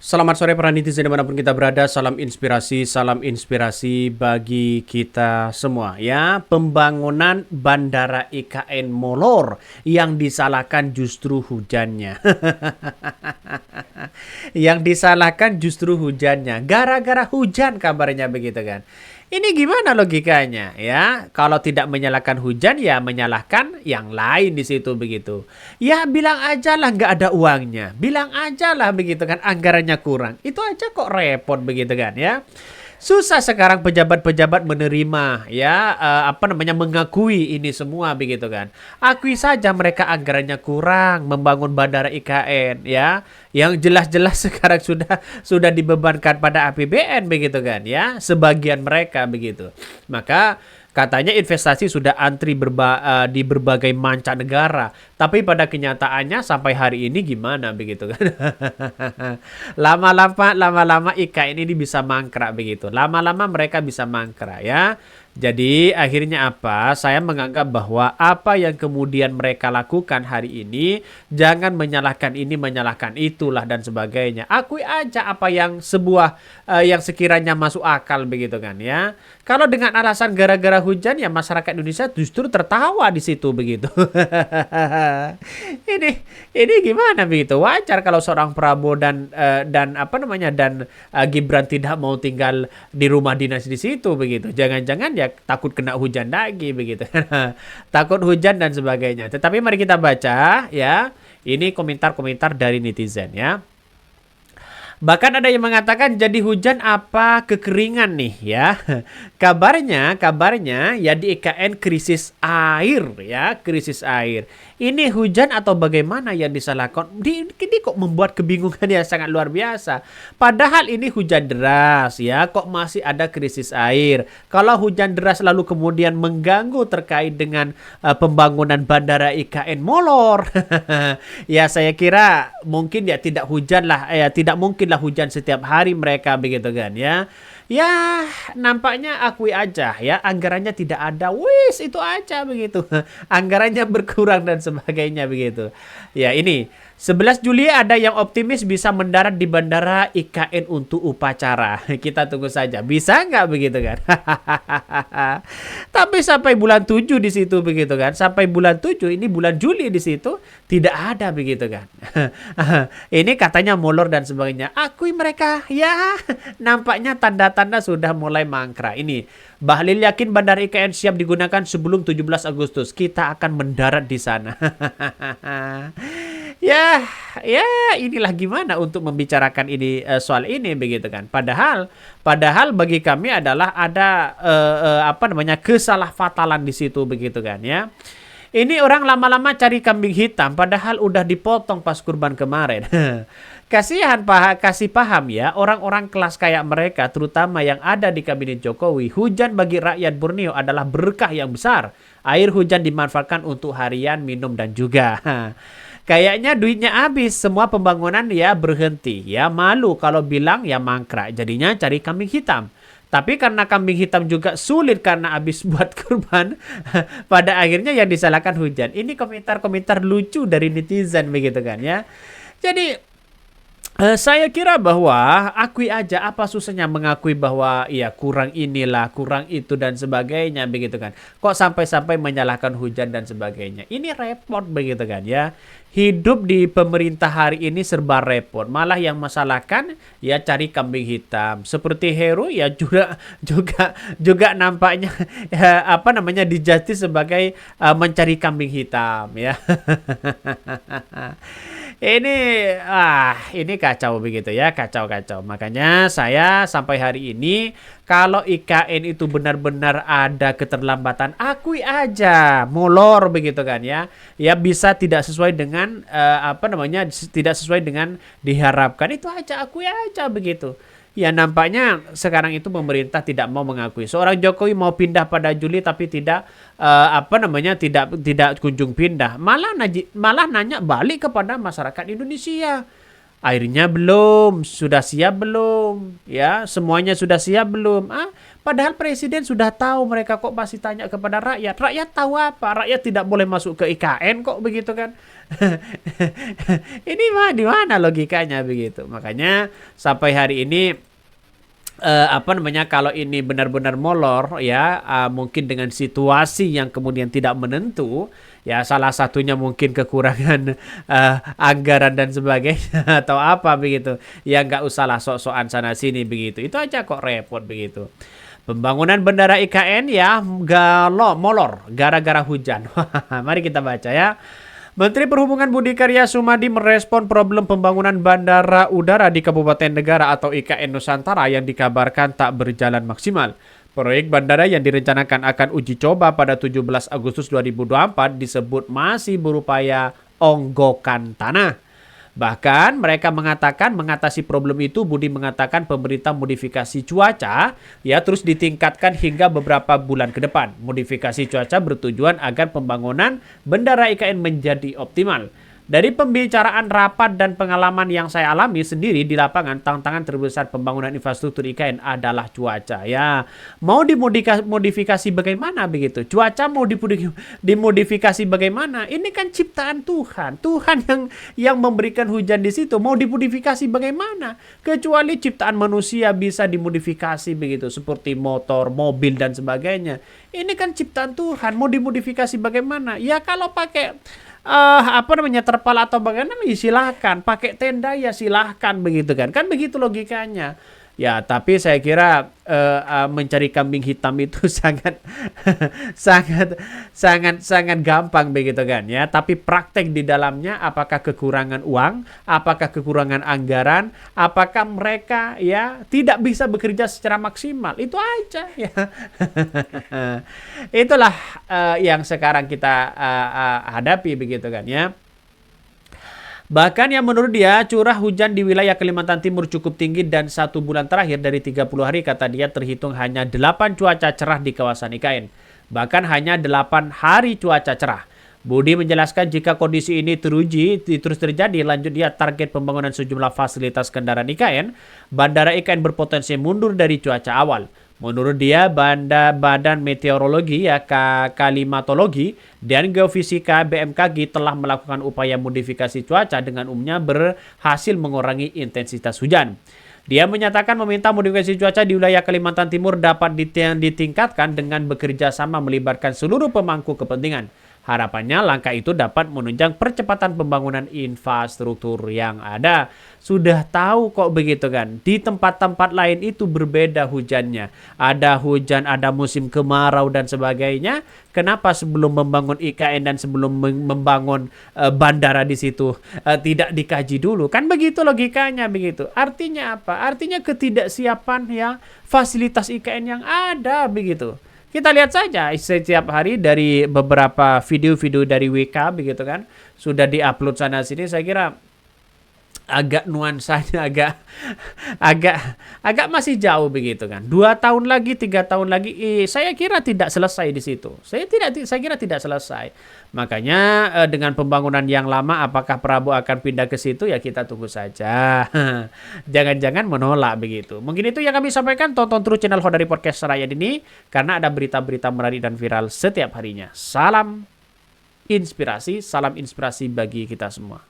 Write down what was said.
Selamat sore para netizen dimanapun kita berada, salam inspirasi bagi kita semua ya. Pembangunan Bandara IKN molor, yang disalahkan justru hujannya. Yang disalahkan justru hujannya, gara-gara hujan kabarnya begitu kan. Ini gimana logikanya ya? Kalau tidak menyalahkan hujan ya menyalahkan yang lain di situ begitu. Ya bilang aja lah nggak ada uangnya. Bilang aja lah begitu kan, anggarannya kurang. Itu aja kok repot begitu kan ya. Susah sekarang pejabat-pejabat menerima ya, mengakui ini semua begitu kan. Akui saja mereka anggarannya kurang membangun bandara IKN ya, yang jelas-jelas sekarang sudah dibebankan pada APBN begitu kan ya, sebagian mereka begitu. Maka katanya investasi sudah antri di berbagai mancanegara, tapi pada kenyataannya sampai hari ini gimana begitu kan? Lama-lama IKN ini bisa mangkrak begitu. Lama-lama mereka bisa mangkrak ya. Jadi akhirnya apa? Saya menganggap bahwa apa yang kemudian mereka lakukan hari ini, jangan menyalahkan ini, menyalahkan itulah dan sebagainya. Akui aja apa yang yang sekiranya masuk akal begitu kan ya. Kalau dengan alasan gara-gara hujan ya masyarakat Indonesia justru tertawa di situ begitu. ini ini gimana begitu? Wajar kalau seorang Prabowo dan Gibran tidak mau tinggal di rumah dinas di situ begitu. Jangan-jangan ya takut kena hujan lagi begitu. Takut hujan dan sebagainya. Tetapi mari kita baca ya. Ini komentar-komentar dari netizen ya. Bahkan ada yang mengatakan jadi hujan apa kekeringan nih ya. Kabarnya ya di IKN krisis air ya, krisis air. Ini hujan atau bagaimana yang disalahkan? Ini kok membuat kebingungan yang sangat luar biasa. Padahal ini hujan deras ya, kok masih ada krisis air. Kalau hujan deras lalu kemudian mengganggu terkait dengan pembangunan bandara IKN molor. Ya saya kira mungkin ya tidak hujan lah, ya tidak mungkin lah hujan setiap hari mereka begitu kan ya. Ya nampaknya akui aja ya, anggarannya tidak ada, wis itu aja begitu. Anggarannya berkurang dan sebagainya begitu. Ya ini 11 Juli ada yang optimis bisa mendarat di bandara IKN untuk upacara. Kita tunggu saja. Bisa nggak begitu kan? Tapi sampai bulan 7 di situ begitu kan. Sampai bulan 7 ini bulan Juli di situ tidak ada begitu kan. Ini katanya molor dan sebagainya. Akui mereka ya, nampaknya tanda-tanda sudah mulai mangkrak. Ini Bahlil yakin bandara IKN siap digunakan sebelum 17 Agustus. Kita akan mendarat di sana. Ya, inilah gimana untuk membicarakan ini soal ini begitu kan. Padahal bagi kami adalah ada kesalahfatalan di situ begitu kan ya. Ini orang lama-lama cari kambing hitam padahal udah dipotong pas kurban kemarin. Kasih paham ya orang-orang kelas kayak mereka, terutama yang ada di kabinet Jokowi. Hujan bagi rakyat Borneo adalah berkah yang besar. Air hujan dimanfaatkan untuk harian, minum dan juga kayaknya duitnya habis, semua pembangunan ya berhenti. Ya malu kalau bilang ya mangkrak, jadinya cari kambing hitam. Tapi karena kambing hitam juga sulit karena habis buat kurban, pada akhirnya yang disalahkan hujan. Ini komentar-komentar lucu dari netizen begitu kan ya. Jadi saya kira bahwa akui aja, apa susahnya mengakui bahwa ya kurang inilah, kurang itu dan sebagainya begitu kan. Kok sampai-sampai menyalahkan hujan dan sebagainya. Ini repot begitu kan ya. Hidup di pemerintah hari ini serba repot. Malah yang masalahkan ya cari kambing hitam. Seperti Heru ya juga nampaknya ya, dijati sebagai mencari kambing hitam ya. Ini kacau begitu ya, kacau. Makanya saya sampai hari ini kalau IKN itu benar-benar ada keterlambatan, akui aja, molor begitu kan ya. Ya bisa tidak sesuai dengan tidak sesuai dengan diharapkan, itu aja, akui aja begitu. Ya nampaknya sekarang itu pemerintah tidak mau mengakui. Seorang Jokowi mau pindah pada Juli tapi tidak tidak kunjung pindah. Malah nanya balik kepada masyarakat Indonesia. Airnya belum, sudah siap belum? Ya, semuanya sudah siap belum? Padahal presiden sudah tahu, mereka kok masih tanya kepada rakyat. Rakyat tahu apa? Rakyat tidak boleh masuk ke IKN kok begitu kan? Ini mah di mana logikanya begitu? Makanya sampai hari ini apa namanya, kalau ini benar-benar molor ya, mungkin dengan situasi yang kemudian tidak menentu ya, salah satunya mungkin kekurangan anggaran dan sebagainya atau apa begitu ya, nggak usahlah sok-sokan sana sini begitu, itu aja kok repot begitu. Pembangunan bandara IKN ya molor gara-gara hujan. Mari kita baca ya. Menteri Perhubungan Budi Karya Sumadi merespon problem pembangunan Bandara Udara di Kabupaten Negara atau IKN Nusantara yang dikabarkan tak berjalan maksimal. Proyek bandara yang direncanakan akan uji coba pada 17 Agustus 2024 disebut masih berupaya onggokan tanah. Bahkan mereka mengatakan mengatasi problem itu, Budi mengatakan pemerintah modifikasi cuaca ya terus ditingkatkan hingga beberapa bulan ke depan. Modifikasi cuaca bertujuan agar pembangunan bandara IKN menjadi optimal. Dari pembicaraan rapat dan pengalaman yang saya alami sendiri di lapangan, tantangan terbesar pembangunan infrastruktur IKN adalah cuaca. Ya, mau dimodifikasi bagaimana begitu? Cuaca mau dimodifikasi bagaimana? Ini kan ciptaan Tuhan. Tuhan yang memberikan hujan di situ. Mau dimodifikasi bagaimana? Kecuali ciptaan manusia bisa dimodifikasi begitu, seperti motor, mobil dan sebagainya. Ini kan ciptaan Tuhan. Mau dimodifikasi bagaimana? Ya kalau pakai apa namanya, terpal atau bagaimana ya silahkan, pakai tenda ya silahkan begitu kan begitu logikanya ya. Tapi saya kira mencari kambing hitam itu sangat sangat gampang begitu kan ya, tapi praktek di dalamnya apakah kekurangan uang, apakah kekurangan anggaran, apakah mereka ya tidak bisa bekerja secara maksimal, itu aja ya. Itulah yang sekarang kita hadapi begitu kan ya. Bahkan yang menurut dia curah hujan di wilayah Kalimantan Timur cukup tinggi dan 1 bulan terakhir dari 30 hari kata dia terhitung hanya 8 cuaca cerah di kawasan IKN. Bahkan hanya 8 hari cuaca cerah. Budi menjelaskan jika kondisi ini terus terjadi, lanjut dia target pembangunan sejumlah fasilitas kendaraan IKN, bandara IKN berpotensi mundur dari cuaca awal. Menurut dia, Badan Meteorologi, ya Klimatologi, dan Geofisika BMKG telah melakukan upaya modifikasi cuaca dengan umumnya berhasil mengurangi intensitas hujan. Dia menyatakan meminta modifikasi cuaca di wilayah Kalimantan Timur dapat ditingkatkan dengan bekerja sama melibatkan seluruh pemangku kepentingan. Harapannya langkah itu dapat menunjang percepatan pembangunan infrastruktur yang ada. Sudah tahu kok begitu kan. Di tempat-tempat lain itu berbeda hujannya. Ada hujan, ada musim kemarau dan sebagainya. Kenapa sebelum membangun IKN dan sebelum membangun bandara di situ tidak dikaji dulu? Kan begitu logikanya begitu. Artinya apa? Artinya ketidaksiapan ya fasilitas IKN yang ada begitu. Kita lihat saja setiap hari dari beberapa video-video dari WK begitu kan, sudah diupload sana sini. Saya kira agak nuansanya agak masih jauh begitu kan. 2 tahun lagi, 3 tahun lagi, saya kira tidak selesai di situ. Saya kira tidak selesai. Makanya dengan pembangunan yang lama, apakah Prabowo akan pindah ke situ ya kita tunggu saja. Jangan-jangan menolak begitu. Mungkin itu yang kami sampaikan. Tonton terus channel Hodari Podcast Rakyat ini karena ada berita-berita menarik dan viral setiap harinya. Salam inspirasi bagi kita semua.